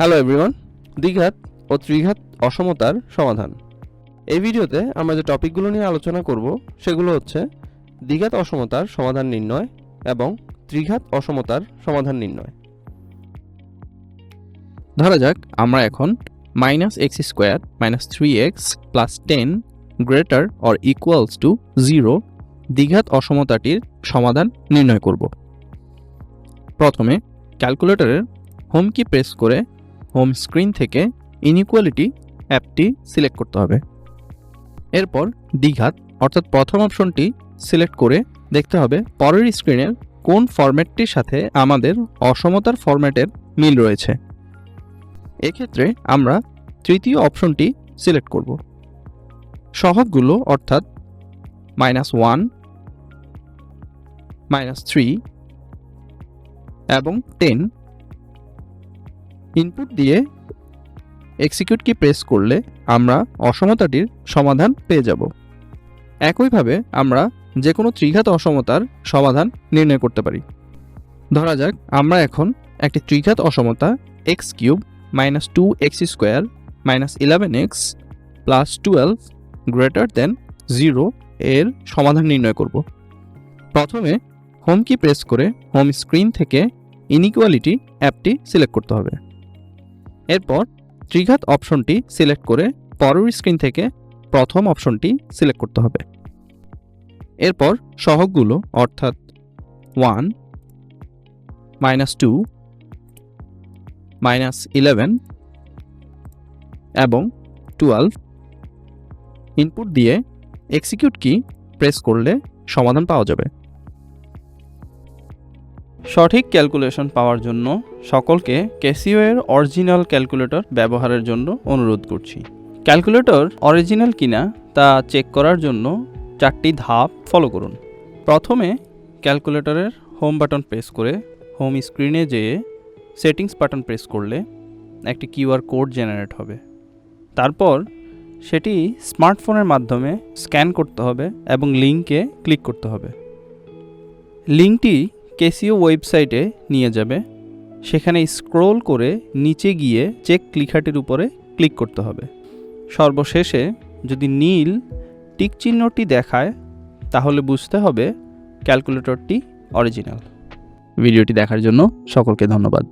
Hello everyone, দ্বিঘাত ও ত্রিঘাত অসমতার সমাধান। এই ভিডিওতে আমরা যে টপিকগুলো নিয়ে আলোচনা করব সেগুলো হচ্ছে দ্বিঘাত অসমতার সমাধান নির্ণয় এবং ত্রিঘাত অসমতার সমাধান নির্ণয়। ধরা যাক আমরা এখন -x² - 3x + 10 greater or equals to 0 দ্বিঘাত অসমতাটির সমাধান নির্ণয় করব। প্রথমে ক্যালকুলেটরের হোম কি প্রেস করে হোম স্ক্রিন থেকে ইনইকুয়ালিটি অ্যাপটি সিলেক্ট করতে হবে। এরপর দ্বিঘাত অর্থাৎ প্রথম অপশনটি সিলেক্ট করে দেখতে হবে পরের স্ক্রিনের কোন ফরম্যাটটির সাথে আমাদের অসমতার ফরম্যাটের মিল রয়েছে। এক্ষেত্রে আমরা তৃতীয় অপশনটি সিলেক্ট করব। সহগগুলো অর্থাৎ -1, -3 এবং 10 ইনপুট দিয়ে এক্সিকিউট কি প্রেস করলে আমরা অসমতাটির সমাধান পেয়ে যাব। একইভাবে আমরা যে কোনো ত্রিঘাত অসমতার সমাধান নির্ণয় করতে পারি। ধরা যাক আমরা এখন একটি ত্রিঘাত অসমতা x³ - 2x² - 11x + 12 greater than 0 এর সমাধান নির্ণয় করব। প্রথমে হোম কি প্রেস করে হোম স্ক্রিন থেকে ইনইকুয়ালিটি অ্যাপটি সিলেক্ট করতে হবে। এরপর ত্রিঘাত অপশনটি সিলেক্ট করে পরের স্ক্রিন থেকে প্রথম অপশনটি সিলেক্ট করতে হবে। এরপর সহগগুলো অর্থাৎ 1, -2, -11 এবং 12 ইনপুট দিয়ে এক্সিকিউট কি প্রেস করলে সমাধান পাওয়া যাবে। সঠিক ক্যালকুলেশন পাওয়ার জন্য সকলকে ক্যাসিও এর অরিজিনাল ক্যালকুলেটর ব্যবহারের জন্য অনুরোধ করছি। ক্যালকুলেটর অরিজিনাল কিনা তা চেক করার জন্য 4টি ধাপ ফলো করুন। প্রথমে ক্যালকুলেটরের হোম বাটন প্রেস করে হোম স্ক্রিনে যেয়ে সেটিংস বাটন প্রেস করলে একটি কিউআর কোড জেনারেট হবে। তারপর সেটি স্মার্টফোনের মাধ্যমে স্ক্যান করতে হবে এবং লিঙ্কে ক্লিক করতে হবে। লিঙ্কটি ক্যাসিও ওয়েবসাইটে নিয়ে যাবে। সেখানে স্ক্রল করে নিচে গিয়ে চেক লেখাটির উপরে ক্লিক করতে হবে। সর্বশেষে যদি নীল টিক চিহ্নটি দেখায় তাহলে বুঝতে হবে ক্যালকুলেটরটি অরিজিনাল। ভিডিওটি দেখার জন্য সকলকে ধন্যবাদ।